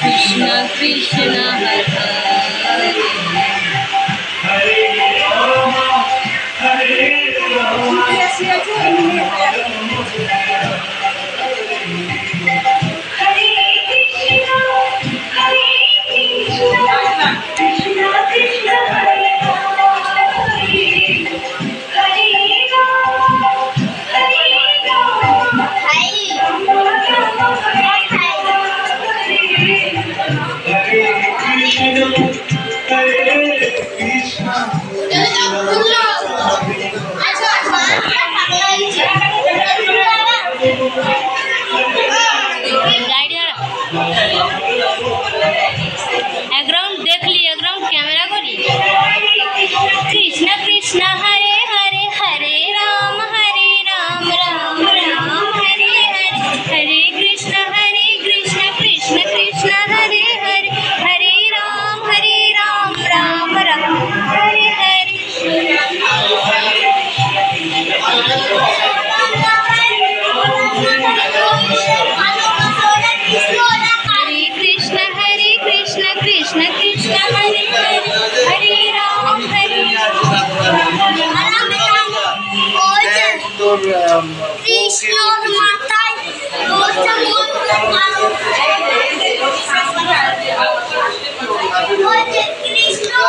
कृष्ण कृष्ण हरे देख ली कैमरा करी कृष्ण कृष्ण हरे हरे हरे राम राम राम हरे हरे हरे कृष्ण कृष्ण कृष्ण हरे हरे हरे राम राम राम हरे हरे कृष्ण कृष्ण कृष्ण हरे हरे हरे राम कृष्ण